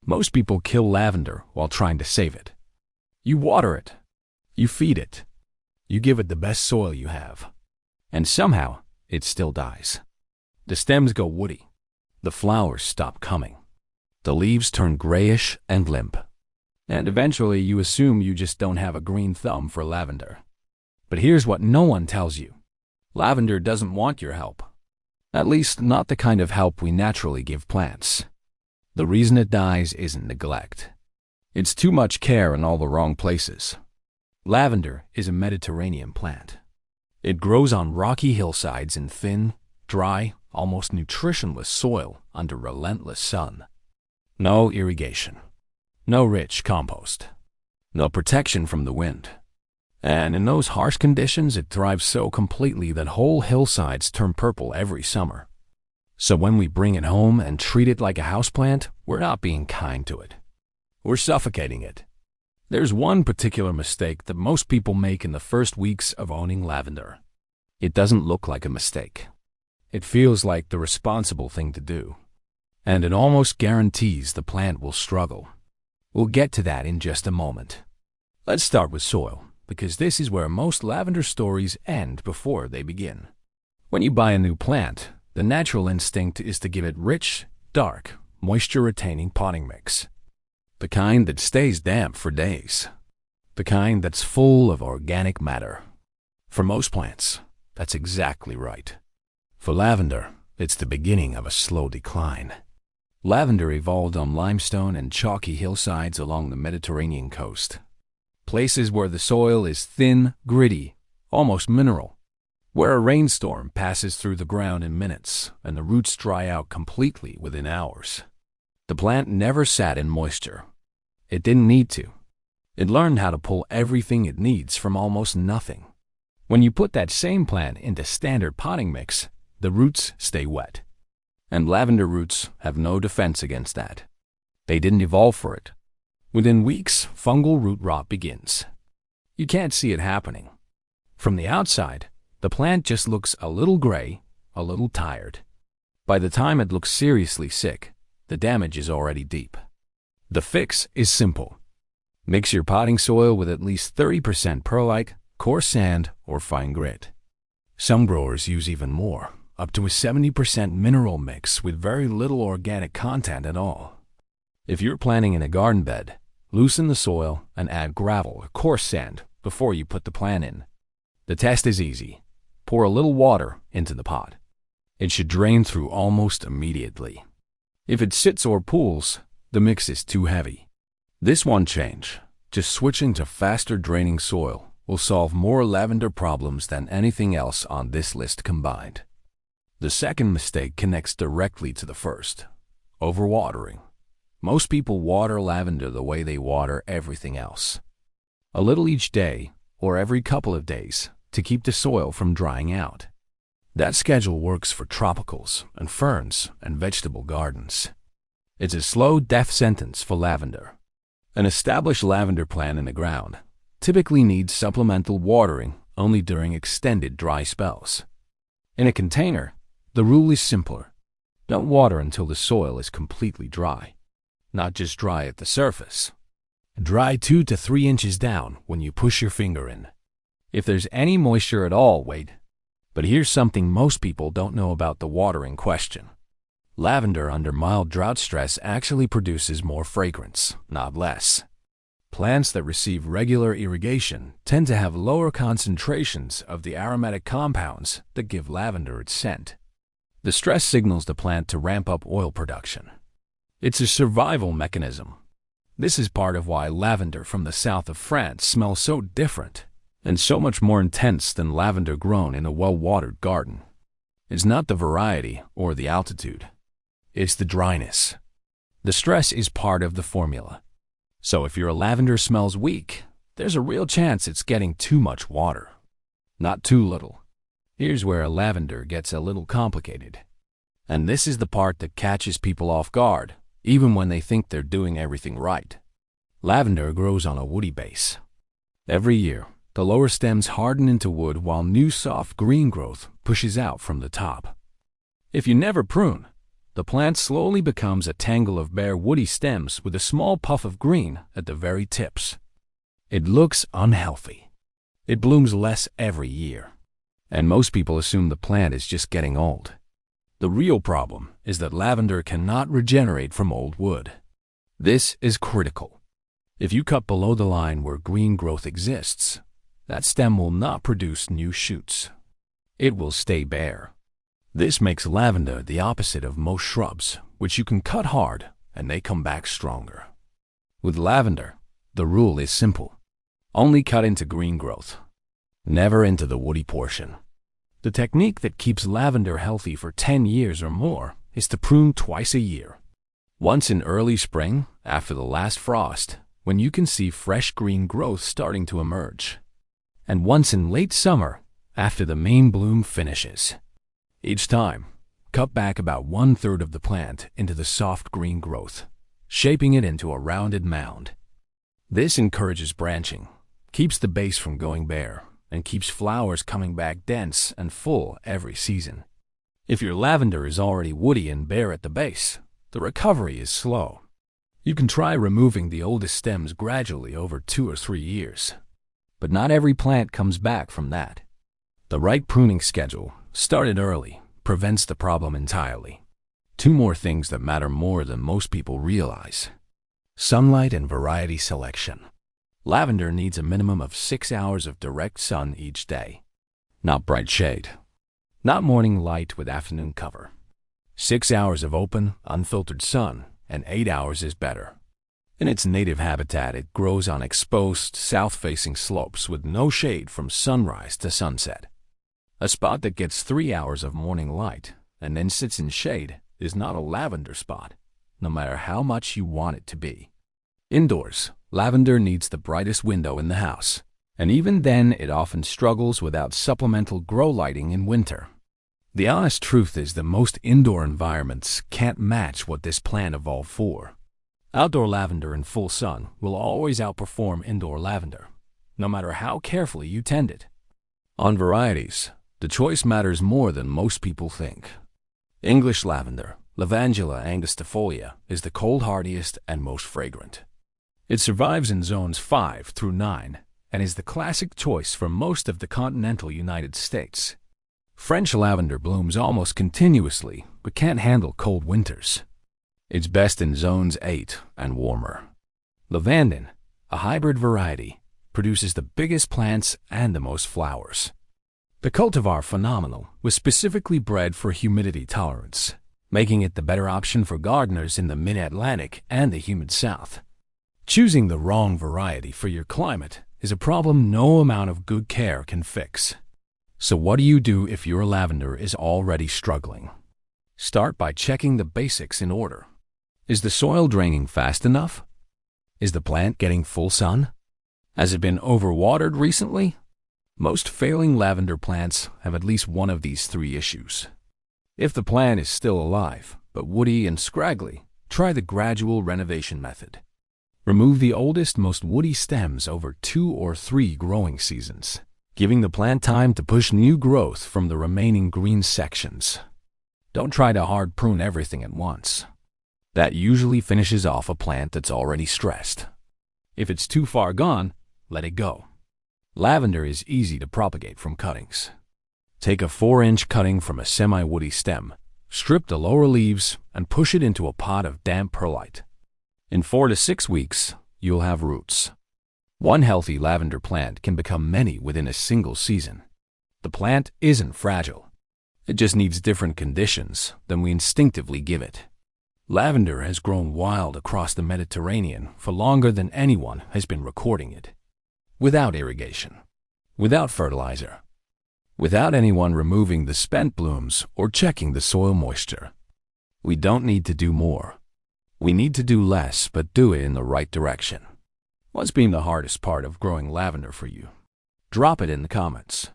Most people kill lavender while trying to save it. You water it. You feed it. You give it the best soil you have. And somehow, it still dies. The stems go woody. The flowers stop coming. The leaves turn grayish and limp. And eventually you assume you just don't have a green thumb for lavender. But here's what no one tells you. Lavender doesn't want your help. At least not the kind of help we naturally give plants. The reason it dies isn't neglect. It's too much care in all the wrong places. Lavender is a Mediterranean plant. It grows on rocky hillsides in thin, dry, almost nutritionless soil under relentless sun. No irrigation. No rich compost. No protection from the wind. And in those harsh conditions, it thrives so completely that whole hillsides turn purple every summer. So when we bring it home and treat it like a houseplant, we're not being kind to it. We're suffocating it. There's one particular mistake that most people make in the first weeks of owning lavender. It doesn't look like a mistake. It feels like the responsible thing to do. And it almost guarantees the plant will struggle. We'll get to that in just a moment. Let's start with soil, because this is where most lavender stories end before they begin. When you buy a new plant, the natural instinct is to give it rich, dark, moisture-retaining potting mix. The kind that stays damp for days. The kind that's full of organic matter. For most plants, that's exactly right. For lavender, it's the beginning of a slow decline. Lavender evolved on limestone and chalky hillsides along the Mediterranean coast. Places where the soil is thin, gritty, almost mineral. Where a rainstorm passes through the ground in minutes and the roots dry out completely within hours. The plant never sat in moisture. It didn't need to. It learned how to pull everything it needs from almost nothing. When you put that same plant into standard potting mix, the roots stay wet. And lavender roots have no defense against that. They didn't evolve for it. Within weeks, fungal root rot begins. You can't see it happening. From the outside, the plant just looks a little gray, a little tired. By the time it looks seriously sick, the damage is already deep. The fix is simple. Mix your potting soil with at least 30% perlite, coarse sand, or fine grit. Some growers use even more, up to a 70% mineral mix with very little organic content at all. If you're planting in a garden bed, loosen the soil and add gravel or coarse sand before you put the plant in. The test is easy. Pour a little water into the pot. It should drain through almost immediately. If it sits or pools, the mix is too heavy. This one change, just switching to faster draining soil, will solve more lavender problems than anything else on this list combined. The second mistake connects directly to the first: overwatering. Most people water lavender the way they water everything else. A little each day, or every couple of days, to keep the soil from drying out. That schedule works for tropicals and ferns and vegetable gardens. It's a slow death sentence for lavender. An established lavender plant in the ground typically needs supplemental watering only during extended dry spells. In a container, the rule is simpler. Don't water until the soil is completely dry. Not just dry at the surface. Dry 2 to 3 inches down when you push your finger in. If there's any moisture at all, wait. But here's something most people don't know about the watering question. Lavender under mild drought stress actually produces more fragrance, not less. Plants that receive regular irrigation tend to have lower concentrations of the aromatic compounds that give lavender its scent. The stress signals the plant to ramp up oil production. It's a survival mechanism. This is part of why lavender from the south of France smells so different and so much more intense than lavender grown in a well-watered garden. It's not the variety or the altitude. It's the dryness. The stress is part of the formula. So if your lavender smells weak, there's a real chance it's getting too much water. Not too little. Here's where a lavender gets a little complicated. And this is the part that catches people off guard, even when they think they're doing everything right. Lavender grows on a woody base. Every year, the lower stems harden into wood while new soft green growth pushes out from the top. If you never prune, the plant slowly becomes a tangle of bare woody stems with a small puff of green at the very tips. It looks unhealthy. It blooms less every year, and most people assume the plant is just getting old. The real problem is that lavender cannot regenerate from old wood. This is critical. If you cut below the line where green growth exists, that stem will not produce new shoots. It will stay bare. This makes lavender the opposite of most shrubs, which you can cut hard and they come back stronger. With lavender, the rule is simple. Only cut into green growth, never into the woody portion. The technique that keeps lavender healthy for 10 years or more is to prune twice a year. Once in early spring, after the last frost, when you can see fresh green growth starting to emerge, and once in late summer, after the main bloom finishes. Each time, cut back about 1/3 of the plant into the soft green growth, shaping it into a rounded mound. This encourages branching, keeps the base from going bare, and keeps flowers coming back dense and full every season. If your lavender is already woody and bare at the base, the recovery is slow. You can try removing the oldest stems gradually over 2 or 3 years. But not every plant comes back from that. The right pruning schedule, started early, prevents the problem entirely. 2 more things that matter more than most people realize: sunlight and variety selection. Lavender needs a minimum of 6 hours of direct sun each day. Not bright shade. Not morning light with afternoon cover. 6 hours of open, unfiltered sun, and 8 hours is better. In its native habitat, it grows on exposed, south-facing slopes with no shade from sunrise to sunset. A spot that gets 3 hours of morning light and then sits in shade is not a lavender spot, no matter how much you want it to be. Indoors, lavender needs the brightest window in the house, and even then it often struggles without supplemental grow lighting in winter. The honest truth is that most indoor environments can't match what this plant evolved for. Outdoor lavender in full sun will always outperform indoor lavender, no matter how carefully you tend it. On varieties, the choice matters more than most people think. English lavender, Lavandula angustifolia, is the cold hardiest and most fragrant. It survives in zones 5 through 9 and is the classic choice for most of the continental United States. French lavender blooms almost continuously but can't handle cold winters. It's best in zones 8 and warmer. Lavandin, a hybrid variety, produces the biggest plants and the most flowers. The cultivar phenomenal was specifically bred for humidity tolerance, making it the better option for gardeners in the mid-Atlantic and the humid South. Choosing the wrong variety for your climate is a problem no amount of good care can fix. So what do you do if your lavender is already struggling? Start by checking the basics in order. Is the soil draining fast enough? Is the plant getting full sun? Has it been overwatered recently? Most failing lavender plants have at least one of these 3 issues. If the plant is still alive, but woody and scraggly, try the gradual renovation method. Remove the oldest, most woody stems over 2 or 3 growing seasons, giving the plant time to push new growth from the remaining green sections. Don't try to hard prune everything at once. That usually finishes off a plant that's already stressed. If it's too far gone, let it go. Lavender is easy to propagate from cuttings. Take a 4-inch cutting from a semi-woody stem, strip the lower leaves, and push it into a pot of damp perlite. In 4 to 6 weeks, you'll have roots. One healthy lavender plant can become many within a single season. The plant isn't fragile. It just needs different conditions than we instinctively give it. Lavender has grown wild across the Mediterranean for longer than anyone has been recording it. Without irrigation, without fertilizer, without anyone removing the spent blooms or checking the soil moisture. We don't need to do more. We need to do less, but do it in the right direction. What's been the hardest part of growing lavender for you? Drop it in the comments.